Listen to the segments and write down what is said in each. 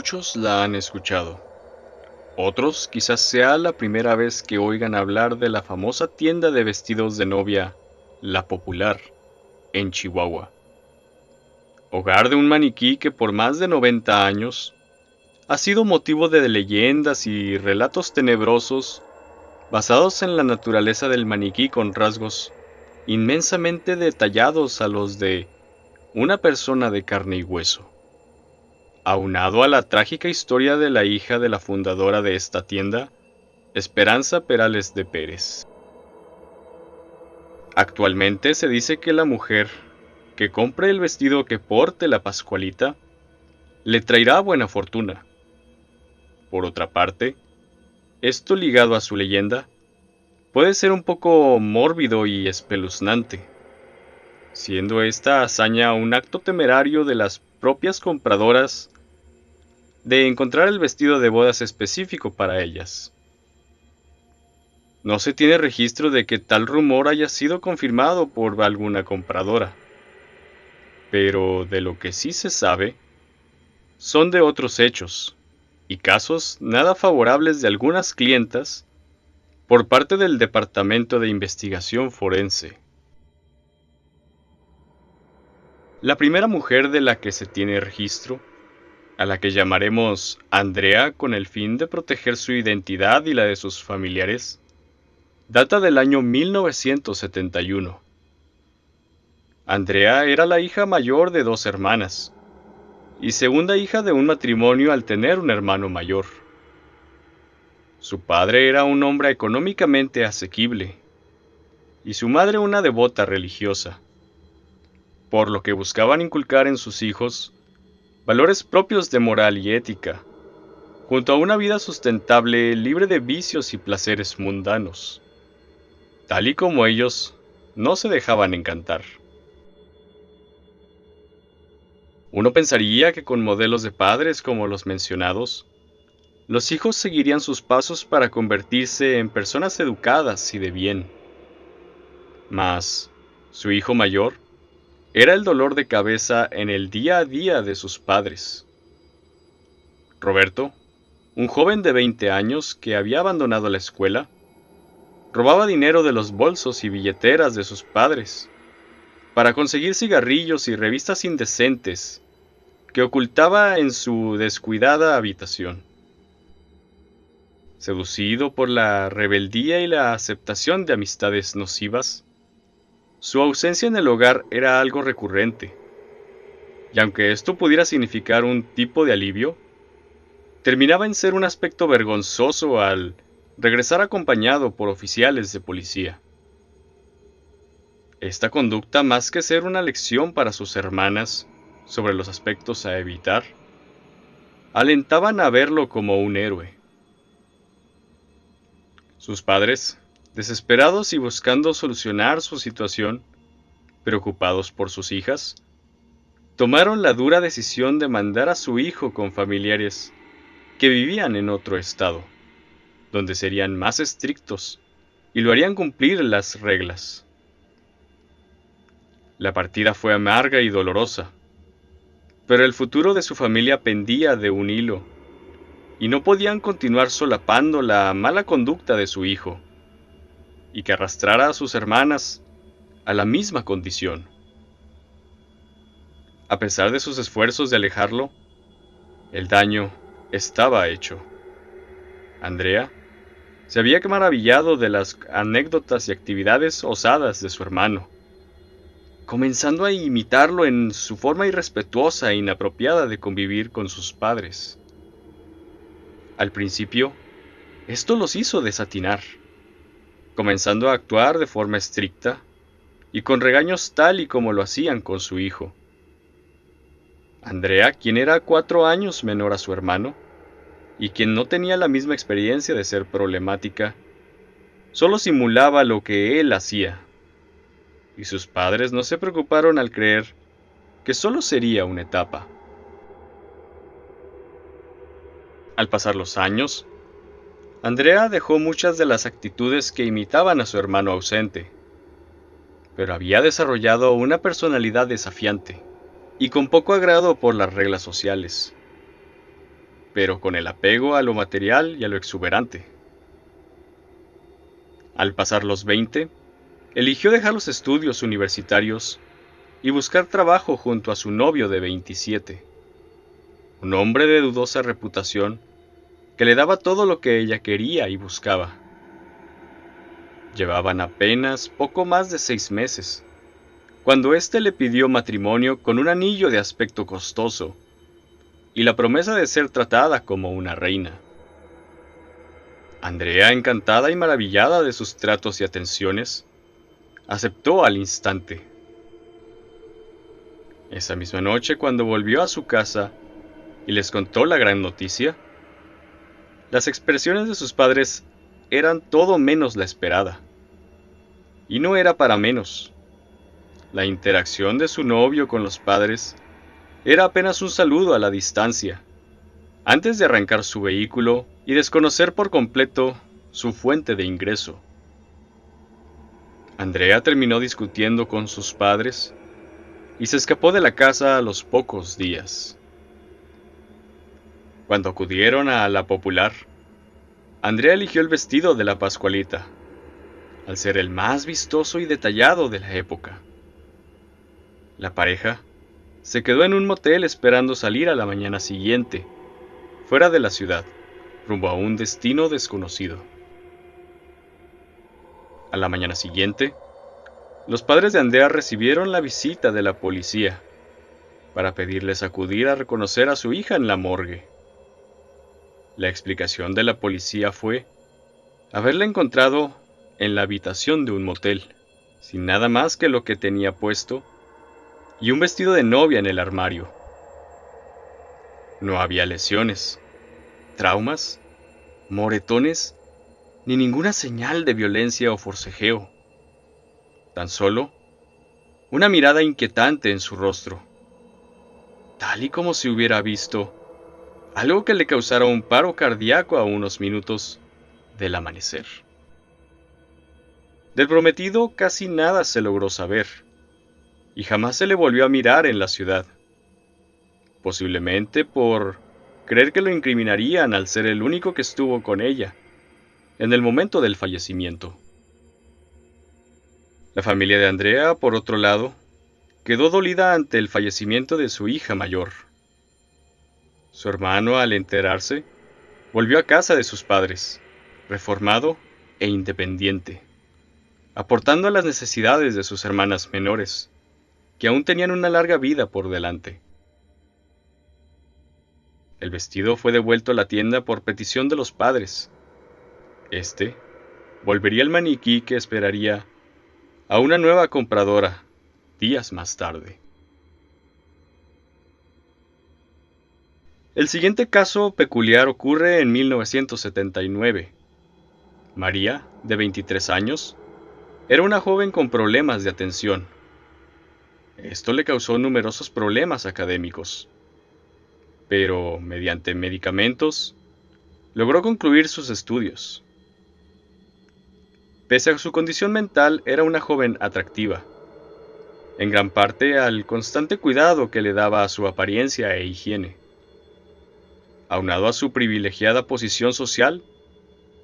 Muchos la han escuchado. Otros quizás sea la primera vez que oigan hablar de la famosa tienda de vestidos de novia, La Popular, en Chihuahua. Hogar de un maniquí que por más de 90 años ha sido motivo de leyendas y relatos tenebrosos basados en la naturaleza del maniquí con rasgos inmensamente detallados a los de una persona de carne y hueso. Aunado a la trágica historia de la hija de la fundadora de esta tienda, Esperanza Perales de Pérez. Actualmente se dice que la mujer que compre el vestido que porte la Pascualita le traerá buena fortuna. Por otra parte, esto ligado a su leyenda puede ser un poco mórbido y espeluznante, siendo esta hazaña un acto temerario de las propias compradoras de encontrar el vestido de bodas específico para ellas. No se tiene registro de que tal rumor haya sido confirmado por alguna compradora, pero de lo que sí se sabe son de otros hechos y casos nada favorables de algunas clientas por parte del Departamento de Investigación Forense. La primera mujer de la que se tiene registro, a la que llamaremos Andrea con el fin de proteger su identidad y la de sus familiares, data del año 1971. Andrea era la hija mayor de 2 hermanas y segunda hija de un matrimonio al tener un hermano mayor. Su padre era un hombre económicamente asequible y su madre una devota religiosa, por lo que buscaban inculcar en sus hijos valores propios de moral y ética, junto a una vida sustentable libre de vicios y placeres mundanos, tal y como ellos no se dejaban encantar. Uno pensaría que con modelos de padres como los mencionados, los hijos seguirían sus pasos para convertirse en personas educadas y de bien. Mas, su hijo mayor era el dolor de cabeza en el día a día de sus padres. Roberto, un joven de 20 años que había abandonado la escuela, robaba dinero de los bolsos y billeteras de sus padres para conseguir cigarrillos y revistas indecentes que ocultaba en su descuidada habitación. Seducido por la rebeldía y la aceptación de amistades nocivas, su ausencia en el hogar era algo recurrente, y aunque esto pudiera significar un tipo de alivio, terminaba en ser un aspecto vergonzoso al regresar acompañado por oficiales de policía. Esta conducta, más que ser una lección para sus hermanas sobre los aspectos a evitar, alentaban a verlo como un héroe. Sus padres, desesperados y buscando solucionar su situación, preocupados por sus hijas, tomaron la dura decisión de mandar a su hijo con familiares que vivían en otro estado, donde serían más estrictos y lo harían cumplir las reglas. La partida fue amarga y dolorosa, pero el futuro de su familia pendía de un hilo, y no podían continuar solapando la mala conducta de su hijo, y que arrastrara a sus hermanas a la misma condición. A pesar de sus esfuerzos de alejarlo, el daño estaba hecho. Andrea se había maravillado de las anécdotas y actividades osadas de su hermano, comenzando a imitarlo en su forma irrespetuosa e inapropiada de convivir con sus padres. Al principio, esto los hizo desatinar, comenzando a actuar de forma estricta y con regaños tal y como lo hacían con su hijo. Andrea, quien era 4 años menor a su hermano, y quien no tenía la misma experiencia de ser problemática, solo simulaba lo que él hacía, y sus padres no se preocuparon al creer que solo sería una etapa. Al pasar los años, Andrea dejó muchas de las actitudes que imitaban a su hermano ausente, pero había desarrollado una personalidad desafiante y con poco agrado por las reglas sociales. pero con el apego a lo material y a lo exuberante. Al pasar los 20, eligió dejar los estudios universitarios y buscar trabajo junto a su novio de 27, un hombre de dudosa reputación que le daba todo lo que ella quería y buscaba. Llevaban apenas poco más de 6 meses, cuando éste le pidió matrimonio con un anillo de aspecto costoso y la promesa de ser tratada como una reina. Andrea, encantada y maravillada de sus tratos y atenciones, aceptó al instante. Esa misma noche, cuando volvió a su casa y les contó la gran noticia, las expresiones de sus padres eran todo menos la esperada. Y no era para menos. La interacción de su novio con los padres era apenas un saludo a la distancia, antes de arrancar su vehículo y desconocer por completo su fuente de ingreso. Andrea terminó discutiendo con sus padres y se escapó de la casa a los pocos días. Cuando acudieron a la popular, Andrea eligió el vestido de la Pascualita, al ser el más vistoso y detallado de la época. La pareja se quedó en un motel esperando salir a la mañana siguiente, fuera de la ciudad, rumbo a un destino desconocido. A la mañana siguiente, los padres de Andrea recibieron la visita de la policía para pedirles acudir a reconocer a su hija en la morgue. La explicación de la policía fue haberla encontrado en la habitación de un motel, sin nada más que lo que tenía puesto y un vestido de novia en el armario. No había lesiones, traumas, moretones, ni ninguna señal de violencia o forcejeo. Tan solo una mirada inquietante en su rostro, tal y como si hubiera visto algo que le causara un paro cardíaco a unos minutos del amanecer. Del prometido casi nada se logró saber, y jamás se le volvió a mirar en la ciudad, posiblemente por creer que lo incriminarían al ser el único que estuvo con ella en el momento del fallecimiento. La familia de Andrea, por otro lado, quedó dolida ante el fallecimiento de su hija mayor. Su hermano, al enterarse, volvió a casa de sus padres, reformado e independiente, aportando a las necesidades de sus hermanas menores, que aún tenían una larga vida por delante. El vestido fue devuelto a la tienda por petición de los padres. Este volvería al maniquí que esperaría a una nueva compradora días más tarde. El siguiente caso peculiar ocurre en 1979. María, de 23 años, era una joven con problemas de atención. Esto le causó numerosos problemas académicos, pero mediante medicamentos logró concluir sus estudios. Pese a su condición mental, era una joven atractiva, en gran parte al constante cuidado que le daba a su apariencia e higiene, aunado a su privilegiada posición social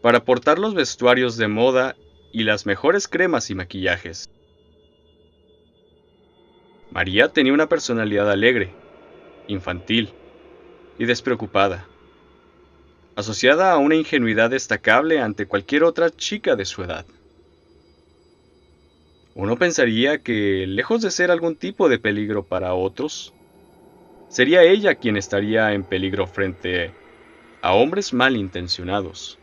para portar los vestuarios de moda y las mejores cremas y maquillajes. María tenía una personalidad alegre, infantil y despreocupada, asociada a una ingenuidad destacable ante cualquier otra chica de su edad. Uno pensaría que, lejos de ser algún tipo de peligro para otros, sería ella quien estaría en peligro frente a hombres malintencionados.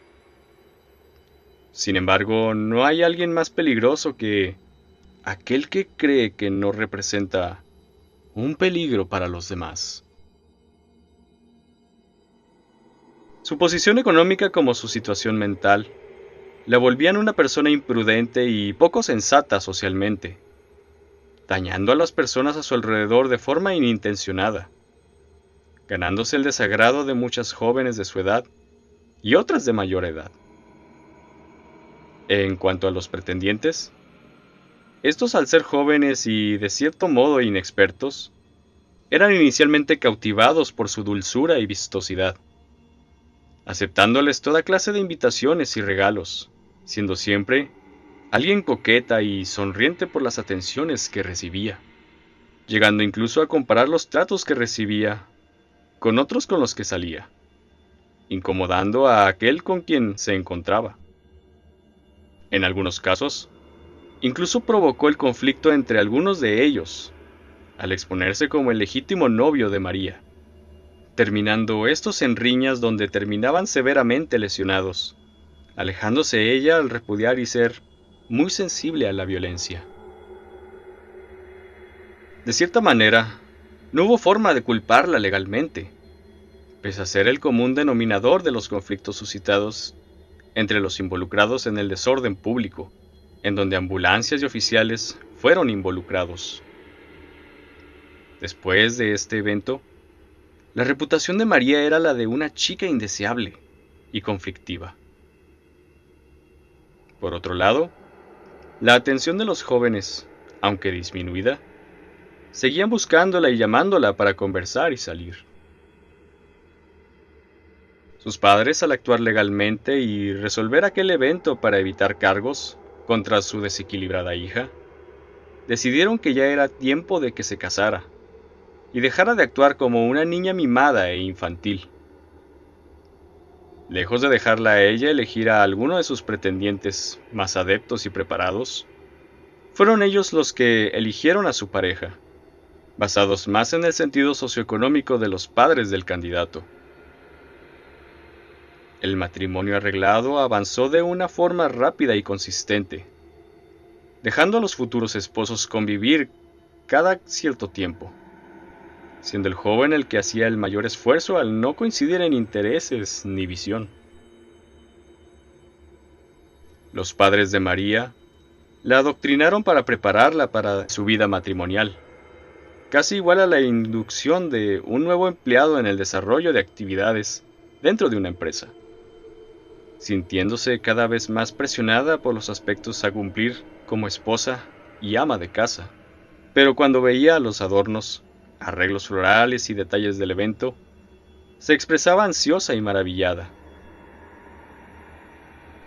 Sin embargo, no hay alguien más peligroso que aquel que cree que no representa un peligro para los demás. Su posición económica como su situación mental la volvían una persona imprudente y poco sensata socialmente, dañando a las personas a su alrededor de forma inintencionada, ganándose el desagrado de muchas jóvenes de su edad y otras de mayor edad. En cuanto a los pretendientes, estos, al ser jóvenes y de cierto modo inexpertos, eran inicialmente cautivados por su dulzura y vistosidad, aceptándoles toda clase de invitaciones y regalos, siendo siempre alguien coqueta y sonriente por las atenciones que recibía, llegando incluso a comparar los tratos que recibía con otros con los que salía, incomodando a aquel con quien se encontraba. En algunos casos, incluso provocó el conflicto entre algunos de ellos, al exponerse como el legítimo novio de María, terminando estos en riñas donde terminaban severamente lesionados, alejándose ella al repudiar y ser muy sensible a la violencia. De cierta manera, no hubo forma de culparla legalmente, pese a ser el común denominador de los conflictos suscitados entre los involucrados en el desorden público, en donde ambulancias y oficiales fueron involucrados. Después de este evento, la reputación de María era la de una chica indeseable y conflictiva. Por otro lado, la atención de los jóvenes, aunque disminuida, seguían buscándola y llamándola para conversar y salir. Sus padres, al actuar legalmente y resolver aquel evento para evitar cargos contra su desequilibrada hija, decidieron que ya era tiempo de que se casara y dejara de actuar como una niña mimada e infantil. Lejos de dejarla a ella elegir a alguno de sus pretendientes más adeptos y preparados, fueron ellos los que eligieron a su pareja, basados más en el sentido socioeconómico de los padres del candidato. El matrimonio arreglado avanzó de una forma rápida y consistente, dejando a los futuros esposos convivir cada cierto tiempo, siendo el joven el que hacía el mayor esfuerzo al no coincidir en intereses ni visión. Los padres de María la adoctrinaron para prepararla para su vida matrimonial, casi igual a la inducción de un nuevo empleado en el desarrollo de actividades dentro de una empresa, sintiéndose cada vez más presionada por los aspectos a cumplir como esposa y ama de casa. Pero cuando veía los adornos, arreglos florales y detalles del evento, se expresaba ansiosa y maravillada.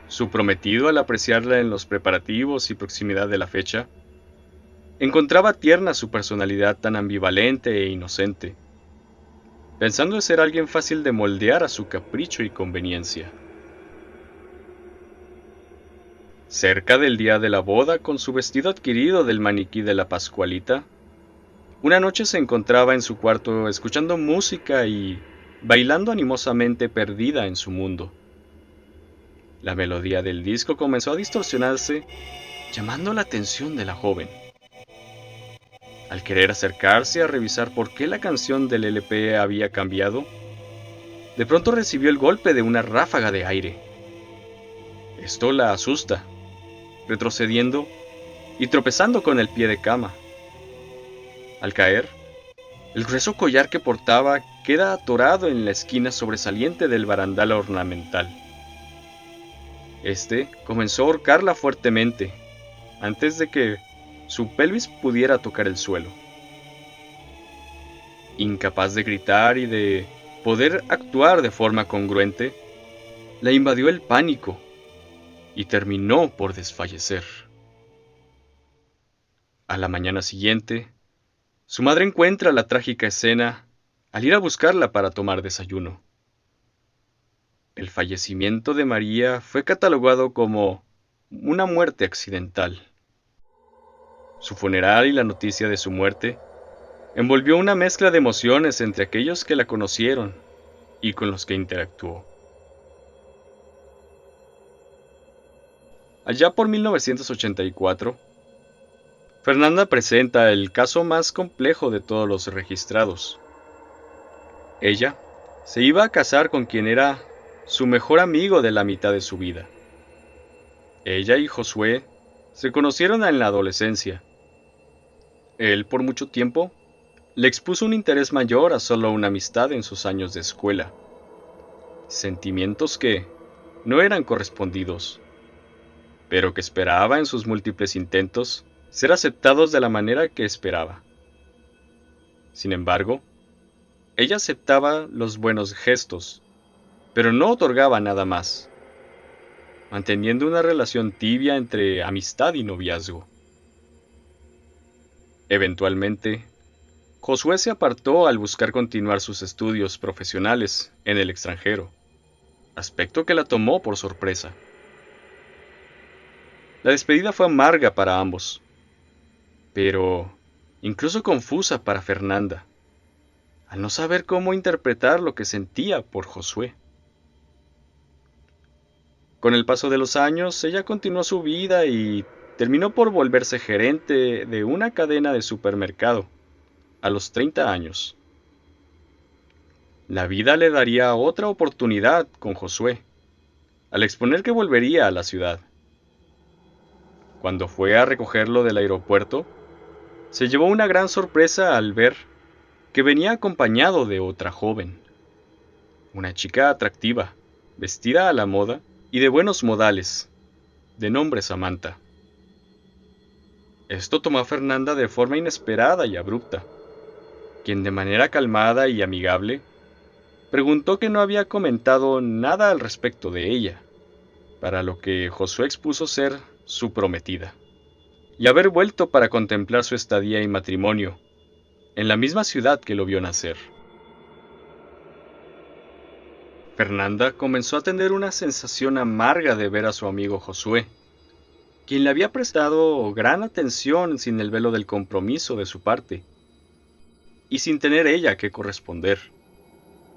Su prometido, al apreciarla en los preparativos y proximidad de la fecha, encontraba tierna su personalidad tan ambivalente e inocente, pensando en ser alguien fácil de moldear a su capricho y conveniencia. Cerca del día de la boda, con su vestido adquirido del maniquí de la Pascualita, una noche se encontraba en su cuarto escuchando música y bailando animosamente perdida en su mundo. La melodía del disco comenzó a distorsionarse, llamando la atención de la joven. Al querer acercarse a revisar por qué la canción del LP había cambiado, de pronto recibió el golpe de una ráfaga de aire. Esto la asusta, retrocediendo y tropezando con el pie de cama. Al caer, el grueso collar que portaba queda atorado en la esquina sobresaliente del barandal ornamental. Este comenzó a ahorcarla fuertemente, antes de que su pelvis pudiera tocar el suelo. Incapaz de gritar y de poder actuar de forma congruente, la invadió el pánico y terminó por desfallecer. A la mañana siguiente, su madre encuentra la trágica escena al ir a buscarla para tomar desayuno. El fallecimiento de María fue catalogado como una muerte accidental. Su funeral y la noticia de su muerte envolvió una mezcla de emociones entre aquellos que la conocieron y con los que interactuó. Allá por 1984, Fernanda presenta el caso más complejo de todos los registrados. Ella se iba a casar con quien era su mejor amigo de la mitad de su vida. Ella y Josué se conocieron en la adolescencia. Él, por mucho tiempo, le expuso un interés mayor a solo una amistad en sus años de escuela. Sentimientos que no eran correspondidos, pero que esperaba en sus múltiples intentos ser aceptados de la manera que esperaba. Sin embargo, ella aceptaba los buenos gestos, pero no otorgaba nada más, manteniendo una relación tibia entre amistad y noviazgo. Eventualmente, Josué se apartó al buscar continuar sus estudios profesionales en el extranjero, aspecto que la tomó por sorpresa. La despedida fue amarga para ambos, pero incluso confusa para Fernanda, al no saber cómo interpretar lo que sentía por Josué. Con el paso de los años, ella continuó su vida y terminó por volverse gerente de una cadena de supermercado a los 30 años. La vida le daría otra oportunidad con Josué, al exponer que volvería a la ciudad. Cuando fue a recogerlo del aeropuerto, se llevó una gran sorpresa al ver que venía acompañado de otra joven, una chica atractiva, vestida a la moda y de buenos modales, de nombre Samantha. Esto tomó a Fernanda de forma inesperada y abrupta, quien de manera calmada y amigable preguntó que no había comentado nada al respecto de ella, para lo que Josué expuso ser su prometida, y haber vuelto para contemplar su estadía y matrimonio en la misma ciudad que lo vio nacer. Fernanda comenzó a tener una sensación amarga de ver a su amigo Josué, quien le había prestado gran atención sin el velo del compromiso de su parte, y sin tener ella que corresponder,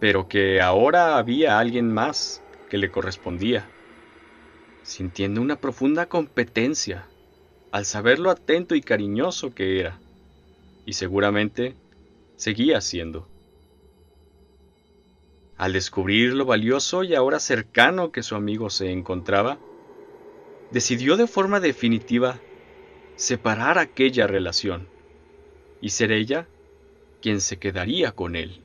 pero que ahora había alguien más que le correspondía, sintiendo una profunda competencia al saber lo atento y cariñoso que era, y seguramente seguía siendo. Al descubrir lo valioso y ahora cercano que su amigo se encontraba, decidió de forma definitiva separar aquella relación y ser ella quien se quedaría con él.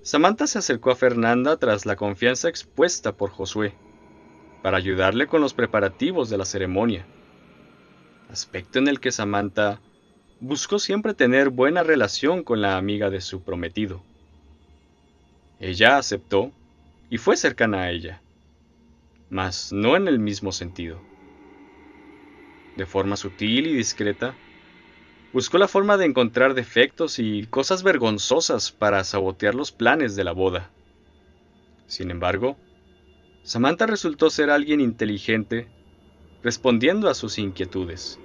Samantha se acercó a Fernanda tras la confianza expuesta por Josué, para ayudarle con los preparativos de la ceremonia, aspecto en el que Samantha buscó siempre tener buena relación con la amiga de su prometido. Ella aceptó y fue cercana a ella, mas no en el mismo sentido. De forma sutil y discreta, buscó la forma de encontrar defectos y cosas vergonzosas para sabotear los planes de la boda. Sin embargo, Samantha resultó ser alguien inteligente, respondiendo a sus inquietudes,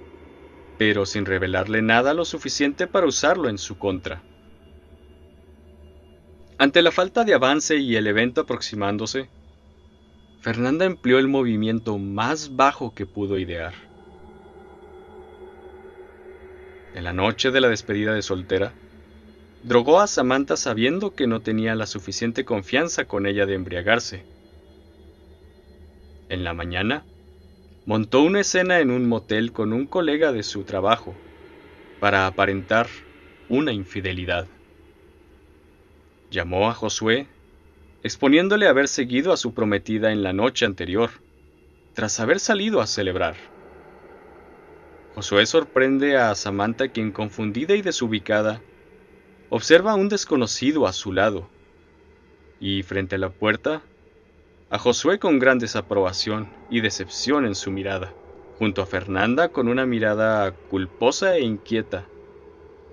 pero sin revelarle nada lo suficiente para usarlo en su contra. Ante la falta de avance y el evento aproximándose, Fernanda empleó el movimiento más bajo que pudo idear. En la noche de la despedida de soltera, drogó a Samantha sabiendo que no tenía la suficiente confianza con ella de embriagarse. En la mañana, montó una escena en un motel con un colega de su trabajo para aparentar una infidelidad. Llamó a Josué, exponiéndole haber seguido a su prometida en la noche anterior, tras haber salido a celebrar. Josué sorprende a Samantha, quien, confundida y desubicada, observa a un desconocido a su lado, y frente a la puerta, a Josué con gran desaprobación y decepción en su mirada, junto a Fernanda con una mirada culposa e inquieta,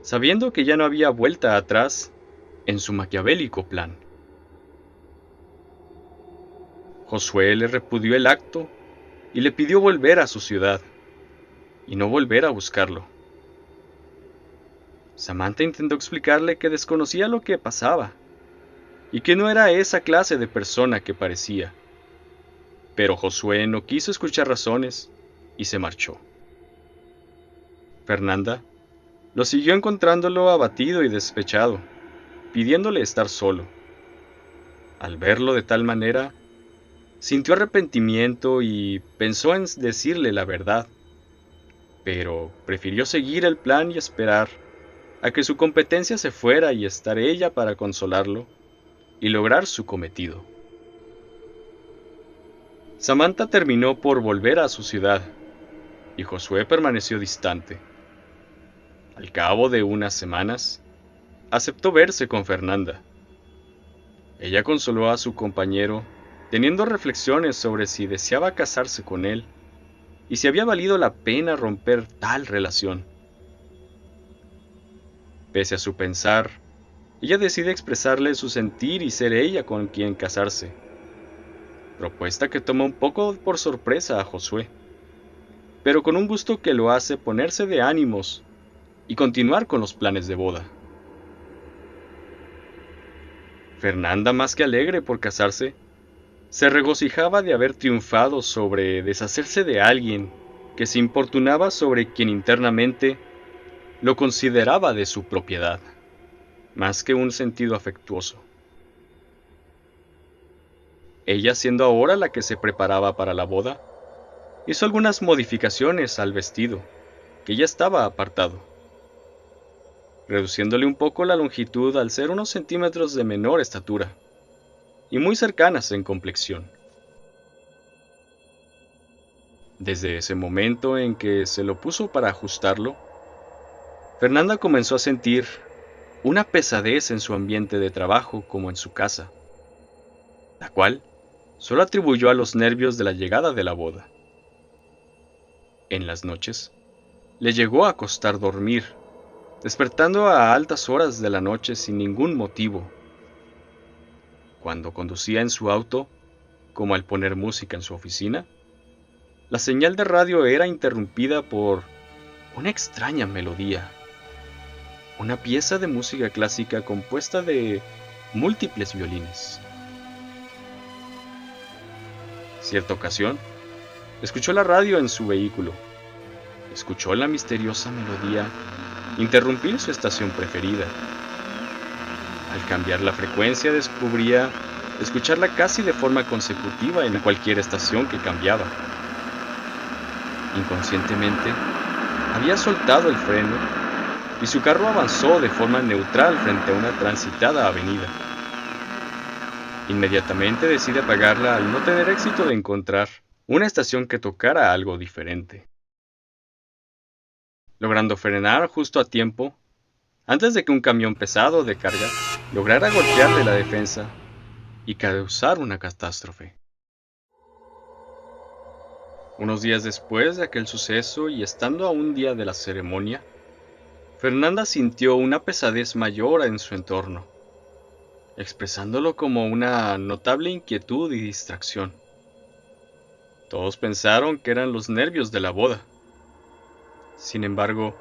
sabiendo que ya no había vuelta atrás en su maquiavélico plan. Josué le repudió el acto y le pidió volver a su ciudad y no volver a buscarlo. Samantha intentó explicarle que desconocía lo que pasaba y que no era esa clase de persona que parecía, pero Josué no quiso escuchar razones y se marchó. Fernanda lo siguió encontrándolo abatido y despechado, pidiéndole estar solo. Al verlo de tal manera, sintió arrepentimiento y pensó en decirle la verdad, pero prefirió seguir el plan y esperar a que su competencia se fuera y estar ella para consolarlo y lograr su cometido. Samantha terminó por volver a su ciudad y Josué permaneció distante. Al cabo de unas semanas, aceptó verse con Fernanda, Ella consoló a su compañero, teniendo reflexiones sobre si deseaba casarse con él y si había valido la pena romper tal relación. Pese a su pensar, ella decide expresarle su sentir y ser ella con quien casarse, propuesta que toma un poco por sorpresa a Josué, pero con un gusto que lo hace ponerse de ánimos y continuar con los planes de boda. Fernanda, más que alegre por casarse, se regocijaba de haber triunfado sobre deshacerse de alguien que se importunaba sobre quien internamente lo consideraba de su propiedad, más que un sentido afectuoso. Ella, siendo ahora la que se preparaba para la boda, hizo algunas modificaciones al vestido, que ya estaba apartado, reduciéndole un poco la longitud al ser unos centímetros de menor estatura, y muy cercanas en complexión. Desde ese momento en que se lo puso para ajustarlo, Fernanda comenzó a sentir una pesadez en su ambiente de trabajo como en su casa, la cual solo atribuyó a los nervios de la llegada de la boda. En las noches, le llegó a costar dormir, despertando a altas horas de la noche sin ningún motivo. Cuando conducía en su auto, como al poner música en su oficina, la señal de radio era interrumpida por una extraña melodía, una pieza de música clásica compuesta de múltiples violines. Cierta ocasión, escuchó la radio en su vehículo, escuchó la misteriosa melodía interrumpir su estación preferida. Al cambiar la frecuencia descubría escucharla casi de forma consecutiva en cualquier estación que cambiaba. Inconscientemente, había soltado el freno y su carro avanzó de forma neutral frente a una transitada avenida. Inmediatamente decide apagarla al no tener éxito de encontrar una estación que tocara algo diferente. Logrando frenar justo a tiempo, antes de que un camión pesado de carga lograra golpearle la defensa y causar una catástrofe. Unos días después de aquel suceso y estando a un día de la ceremonia, Fernanda sintió una pesadez mayor en su entorno, expresándolo como una notable inquietud y distracción. Todos pensaron que eran los nervios de la boda. Sin embargo,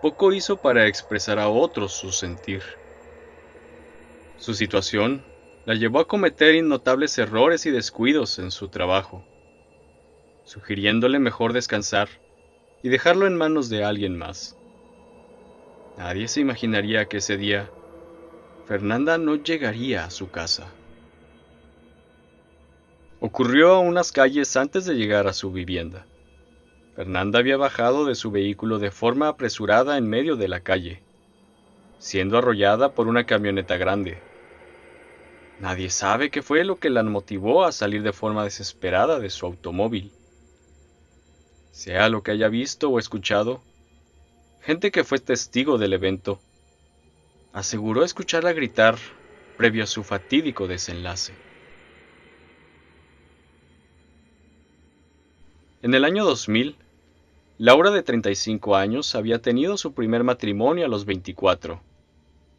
poco hizo para expresar a otros su sentir. Su situación la llevó a cometer innotables errores y descuidos en su trabajo, sugiriéndole mejor descansar y dejarlo en manos de alguien más. Nadie se imaginaría que ese día Fernanda no llegaría a su casa. Ocurrió a unas calles antes de llegar a su vivienda. Fernanda había bajado de su vehículo de forma apresurada en medio de la calle, siendo arrollada por una camioneta grande. Nadie sabe qué fue lo que la motivó a salir de forma desesperada de su automóvil. Sea lo que haya visto o escuchado, gente que fue testigo del evento aseguró escucharla gritar previo a su fatídico desenlace. En el año 2000, Laura, de 35 años, había tenido su primer matrimonio a los 24,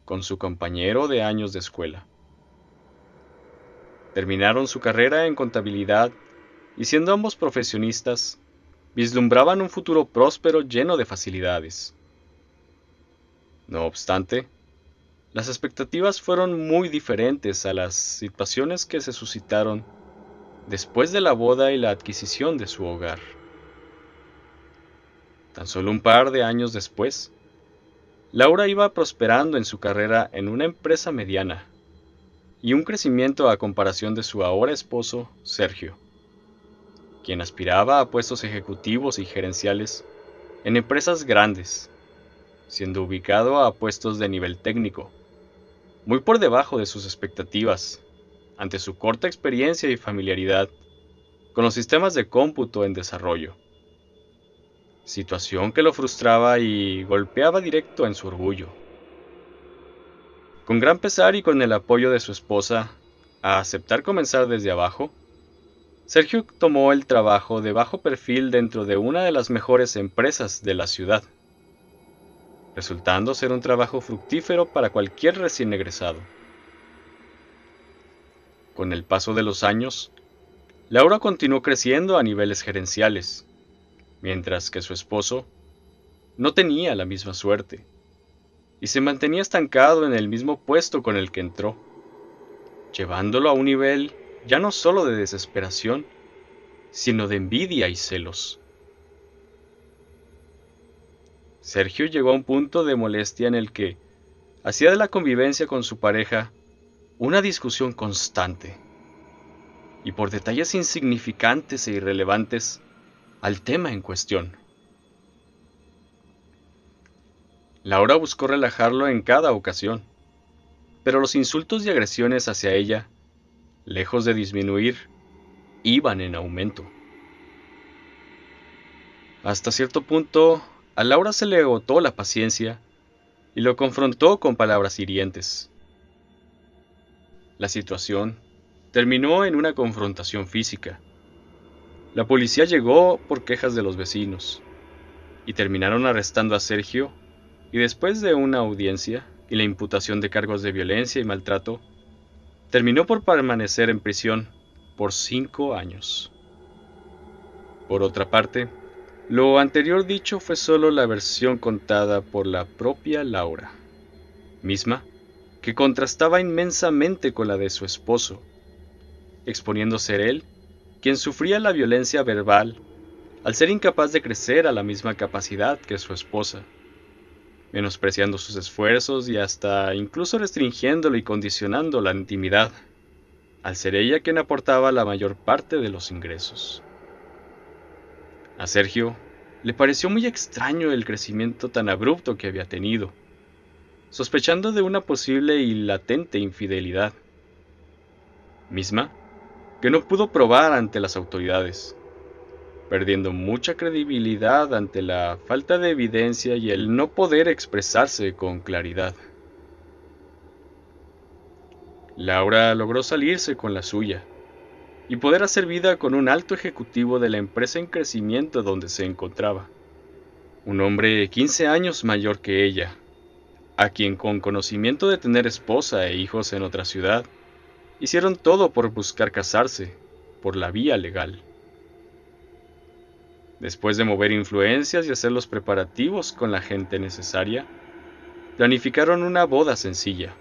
con su compañero de años de escuela. Terminaron su carrera en contabilidad y, siendo ambos profesionistas, vislumbraban un futuro próspero lleno de facilidades. No obstante, las expectativas fueron muy diferentes a las situaciones que se suscitaron después de la boda y la adquisición de su hogar. Tan solo un par de años después, Laura iba prosperando en su carrera en una empresa mediana y un crecimiento a comparación de su ahora esposo, Sergio, quien aspiraba a puestos ejecutivos y gerenciales en empresas grandes, siendo ubicado a puestos de nivel técnico, muy por debajo de sus expectativas, ante su corta experiencia y familiaridad con los sistemas de cómputo en desarrollo, situación que lo frustraba y golpeaba directo en su orgullo. Con gran pesar y con el apoyo de su esposa a aceptar comenzar desde abajo, Sergio tomó el trabajo de bajo perfil dentro de una de las mejores empresas de la ciudad, resultando ser un trabajo fructífero para cualquier recién egresado. Con el paso de los años, Laura continuó creciendo a niveles gerenciales, mientras que su esposo no tenía la misma suerte y se mantenía estancado en el mismo puesto con el que entró, llevándolo a un nivel ya no solo de desesperación, sino de envidia y celos. Sergio llegó a un punto de molestia en el que hacía de la convivencia con su pareja una discusión constante, y por detalles insignificantes e irrelevantes al tema en cuestión. Laura buscó relajarlo en cada ocasión, pero los insultos y agresiones hacia ella, lejos de disminuir, iban en aumento. Hasta cierto punto, a Laura se le agotó la paciencia y lo confrontó con palabras hirientes. La situación terminó en una confrontación física. La policía llegó por quejas de los vecinos y terminaron arrestando a Sergio, y después de una audiencia y la imputación de cargos de violencia y maltrato, terminó por permanecer en prisión por 5 años. Por otra parte, lo anterior dicho fue solo la versión contada por la propia Laura, misma que contrastaba inmensamente con la de su esposo, exponiendo ser él quien sufría la violencia verbal al ser incapaz de crecer a la misma capacidad que su esposa, menospreciando sus esfuerzos y hasta incluso restringiéndolo y condicionando la intimidad, al ser ella quien aportaba la mayor parte de los ingresos. A Sergio le pareció muy extraño el crecimiento tan abrupto que había tenido, sospechando de una posible y latente infidelidad, misma que no pudo probar ante las autoridades, perdiendo mucha credibilidad ante la falta de evidencia y el no poder expresarse con claridad. Laura logró salirse con la suya y poder hacer vida con un alto ejecutivo de la empresa en crecimiento donde se encontraba, un hombre 15 años mayor que ella, a quien con conocimiento de tener esposa e hijos en otra ciudad, hicieron todo por buscar casarse por la vía legal. Después de mover influencias y hacer los preparativos con la gente necesaria, planificaron una boda sencilla,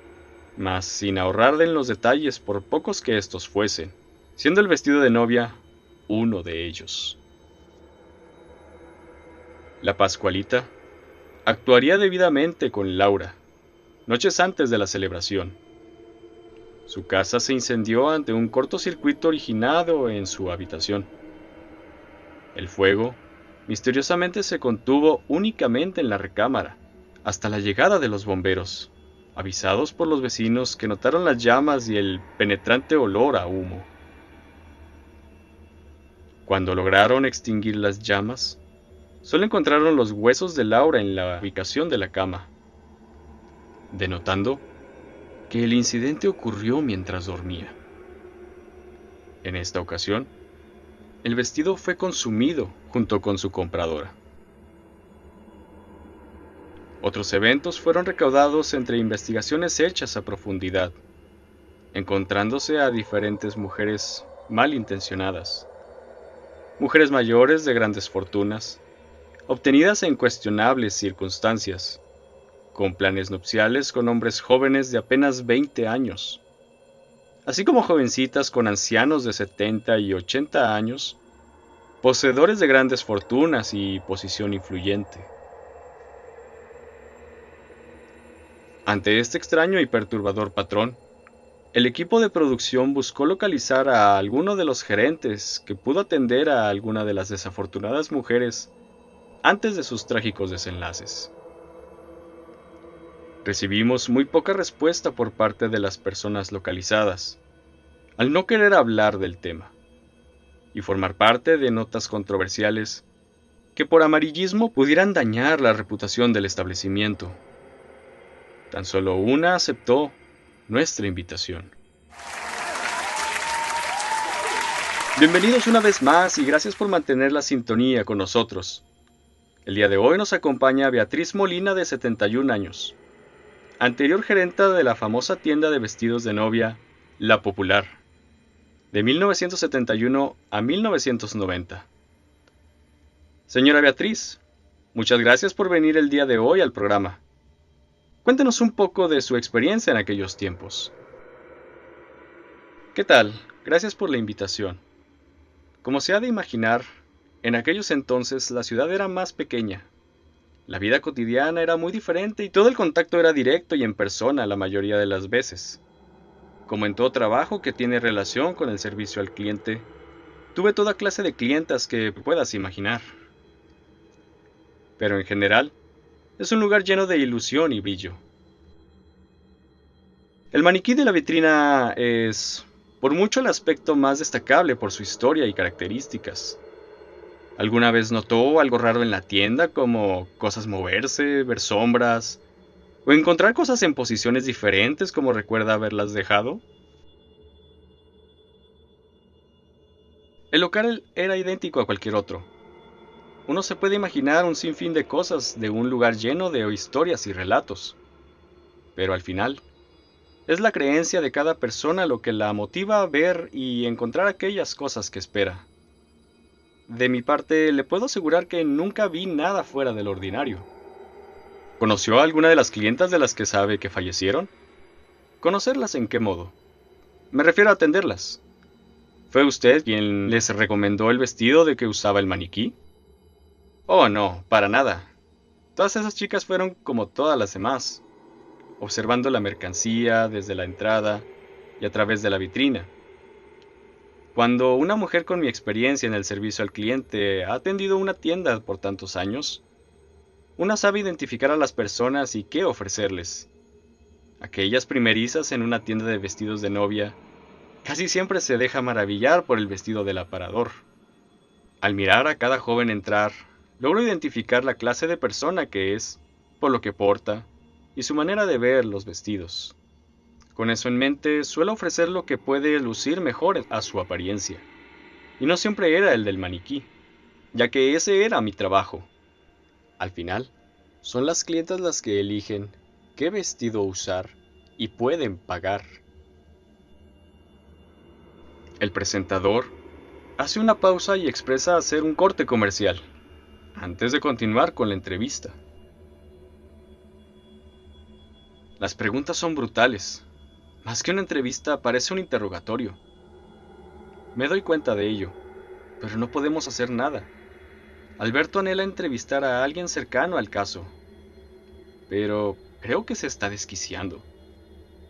mas sin ahorrar en los detalles por pocos que estos fuesen, siendo el vestido de novia uno de ellos. La Pascualita actuaría debidamente con Laura, noches antes de la celebración. Su casa se incendió ante un cortocircuito originado en su habitación. El fuego misteriosamente se contuvo únicamente en la recámara, hasta la llegada de los bomberos, avisados por los vecinos que notaron las llamas y el penetrante olor a humo. Cuando lograron extinguir las llamas, solo encontraron los huesos de Laura en la ubicación de la cama, denotando que el incidente ocurrió mientras dormía. En esta ocasión, el vestido fue consumido junto con su compradora. Otros eventos fueron recaudados entre investigaciones hechas a profundidad, encontrándose a diferentes mujeres malintencionadas, mujeres mayores de grandes fortunas, obtenidas en cuestionables circunstancias, con planes nupciales con hombres jóvenes de apenas 20 años, así como jovencitas con ancianos de 70 y 80 años, poseedores de grandes fortunas y posición influyente. Ante este extraño y perturbador patrón, el equipo de producción buscó localizar a alguno de los gerentes que pudo atender a alguna de las desafortunadas mujeres antes de sus trágicos desenlaces. Recibimos muy poca respuesta por parte de las personas localizadas, al no querer hablar del tema y formar parte de notas controversiales que por amarillismo pudieran dañar la reputación del establecimiento. Tan solo una aceptó nuestra invitación. Bienvenidos una vez más y gracias por mantener la sintonía con nosotros. El día de hoy nos acompaña Beatriz Molina, de 71 años, anterior gerenta de la famosa tienda de vestidos de novia La Popular, de 1971 a 1990. Señora Beatriz, muchas gracias por venir el día de hoy al programa. Cuéntenos un poco de su experiencia en aquellos tiempos. ¿Qué tal? Gracias por la invitación. Como se ha de imaginar, en aquellos entonces la ciudad era más pequeña. La vida cotidiana era muy diferente y todo el contacto era directo y en persona la mayoría de las veces. Como en todo trabajo que tiene relación con el servicio al cliente, tuve toda clase de clientas que puedas imaginar. Pero en general, es un lugar lleno de ilusión y brillo. El maniquí de la vitrina es, por mucho, el aspecto más destacable por su historia y características. ¿Alguna vez notó algo raro en la tienda, como cosas moverse, ver sombras, o encontrar cosas en posiciones diferentes como recuerda haberlas dejado? El local era idéntico a cualquier otro. Uno se puede imaginar un sinfín de cosas de un lugar lleno de historias y relatos. Pero al final, es la creencia de cada persona lo que la motiva a ver y encontrar aquellas cosas que espera. De mi parte, le puedo asegurar que nunca vi nada fuera del ordinario. ¿Conoció a alguna de las clientas de las que sabe que fallecieron? ¿Conocerlas en qué modo? Me refiero a atenderlas. ¿Fue usted quien les recomendó el vestido de que usaba el maniquí? Oh, no, para nada. Todas esas chicas fueron como todas las demás, observando la mercancía desde la entrada y a través de la vitrina. Cuando una mujer con mi experiencia en el servicio al cliente ha atendido una tienda por tantos años, una sabe identificar a las personas y qué ofrecerles. Aquellas primerizas en una tienda de vestidos de novia casi siempre se deja maravillar por el vestido del aparador. Al mirar a cada joven entrar, logro identificar la clase de persona que es, por lo que porta, y su manera de ver los vestidos. Con eso en mente, suelo ofrecer lo que puede lucir mejor a su apariencia. Y no siempre era el del maniquí, ya que ese era mi trabajo. Al final, son las clientas las que eligen qué vestido usar y pueden pagar. El presentador hace una pausa y expresa hacer un corte comercial, antes de continuar con la entrevista. Las preguntas son brutales. Más que una entrevista, parece un interrogatorio. Me doy cuenta de ello, pero no podemos hacer nada. Alberto anhela entrevistar a alguien cercano al caso, pero creo que se está desquiciando.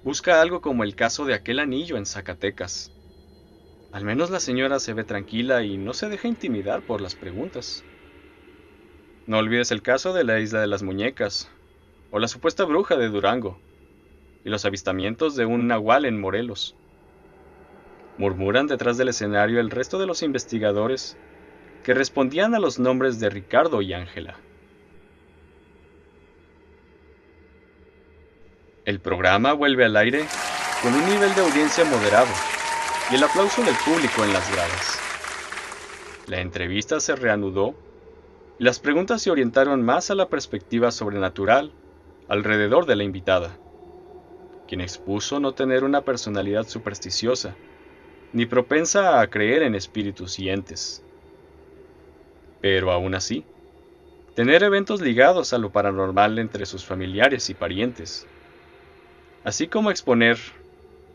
Busca algo como el caso de aquel anillo en Zacatecas. Al menos la señora se ve tranquila y no se deja intimidar por las preguntas. No olvides el caso de la Isla de las Muñecas, o la supuesta bruja de Durango, y los avistamientos de un nahual en Morelos. Murmuran detrás del escenario el resto de los investigadores que respondían a los nombres de Ricardo y Ángela. El programa vuelve al aire con un nivel de audiencia moderado y el aplauso del público en las gradas. La entrevista se reanudó y las preguntas se orientaron más a la perspectiva sobrenatural alrededor de la invitada, quien expuso no tener una personalidad supersticiosa, ni propensa a creer en espíritus y entes. Pero aún así, tener eventos ligados a lo paranormal entre sus familiares y parientes, así como exponer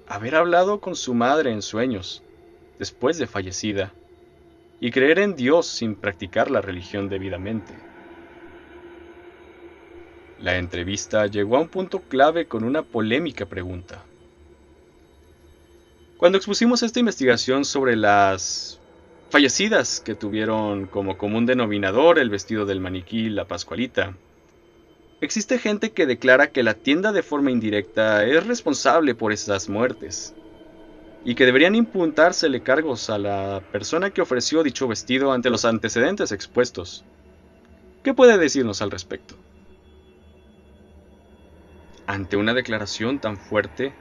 haber hablado con su madre en sueños, después de fallecida, y creer en Dios sin practicar la religión debidamente. La entrevista llegó a un punto clave con una polémica pregunta. Cuando expusimos esta investigación sobre las fallecidas que tuvieron como común denominador el vestido del maniquí La Pascualita, existe gente que declara que la tienda de forma indirecta es responsable por esas muertes y que deberían imputársele cargos a la persona que ofreció dicho vestido ante los antecedentes expuestos. ¿Qué puede decirnos al respecto? Ante una declaración tan fuerte,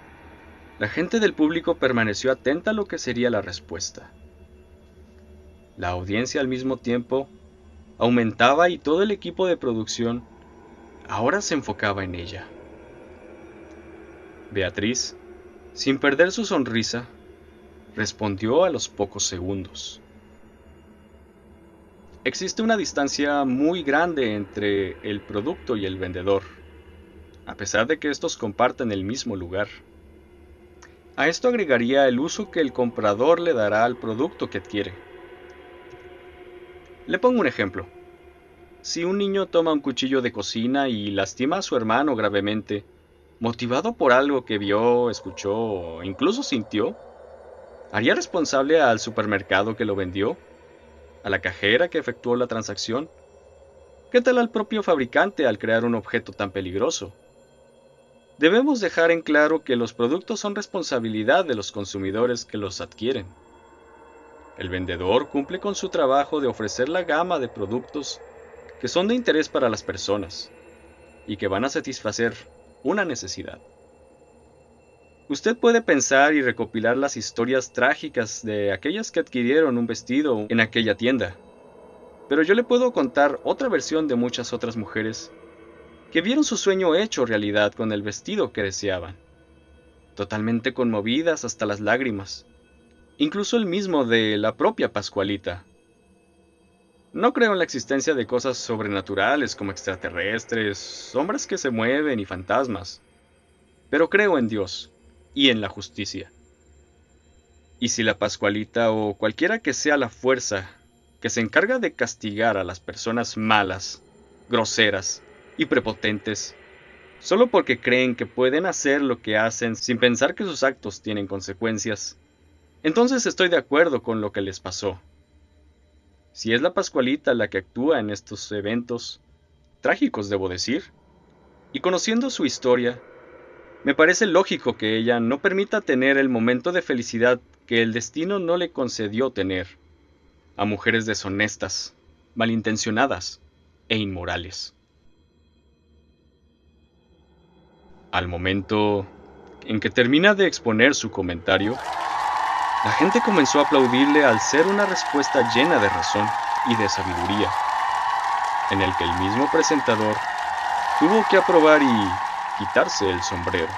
la gente del público permaneció atenta a lo que sería la respuesta. La audiencia al mismo tiempo aumentaba y todo el equipo de producción ahora se enfocaba en ella. Beatriz, sin perder su sonrisa, respondió a los pocos segundos. Existe una distancia muy grande entre el producto y el vendedor, a pesar de que estos comparten el mismo lugar. A esto agregaría el uso que el comprador le dará al producto que adquiere. Le pongo un ejemplo. Si un niño toma un cuchillo de cocina y lastima a su hermano gravemente, motivado por algo que vio, escuchó o incluso sintió, ¿haría responsable al supermercado que lo vendió? ¿A la cajera que efectuó la transacción? ¿Qué tal al propio fabricante al crear un objeto tan peligroso? Debemos dejar en claro que los productos son responsabilidad de los consumidores que los adquieren. El vendedor cumple con su trabajo de ofrecer la gama de productos que son de interés para las personas y que van a satisfacer una necesidad. Usted puede pensar y recopilar las historias trágicas de aquellas que adquirieron un vestido en aquella tienda, pero yo le puedo contar otra versión de muchas otras mujeres que vieron su sueño hecho realidad con el vestido que deseaban, totalmente conmovidas hasta las lágrimas, incluso el mismo de la propia Pascualita. No creo en la existencia de cosas sobrenaturales como extraterrestres, sombras que se mueven y fantasmas, pero creo en Dios y en la justicia. Y si la Pascualita o cualquiera que sea la fuerza que se encarga de castigar a las personas malas, groseras y prepotentes, solo porque creen que pueden hacer lo que hacen sin pensar que sus actos tienen consecuencias, entonces estoy de acuerdo con lo que les pasó. Si es la Pascualita la que actúa en estos eventos, trágicos debo decir, y conociendo su historia, me parece lógico que ella no permita tener el momento de felicidad que el destino no le concedió tener a mujeres deshonestas, malintencionadas e inmorales. Al momento en que termina de exponer su comentario, la gente comenzó a aplaudirle al ser una respuesta llena de razón y de sabiduría, en el que el mismo presentador tuvo que aprobar y quitarse el sombrero.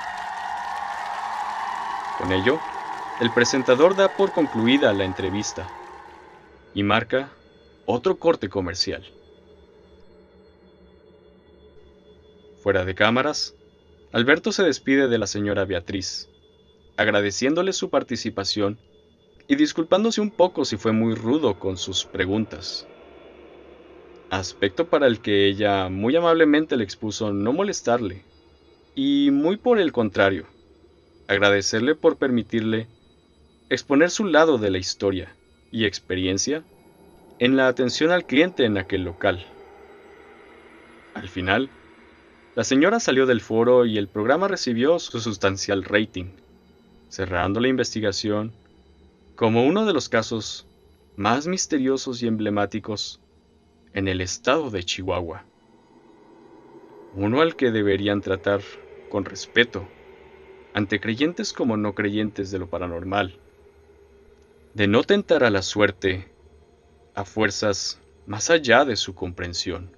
Con ello, el presentador da por concluida la entrevista y marca otro corte comercial. Fuera de cámaras, Alberto se despide de la señora Beatriz, agradeciéndole su participación y disculpándose un poco si fue muy rudo con sus preguntas, aspecto para el que ella muy amablemente le expuso no molestarle, y muy por el contrario, agradecerle por permitirle exponer su lado de la historia y experiencia en la atención al cliente en aquel local. Al final, la señora salió del foro y el programa recibió su sustancial rating, cerrando la investigación como uno de los casos más misteriosos y emblemáticos en el estado de Chihuahua. Uno al que deberían tratar con respeto, ante creyentes como no creyentes de lo paranormal, de no tentar a la suerte a fuerzas más allá de su comprensión.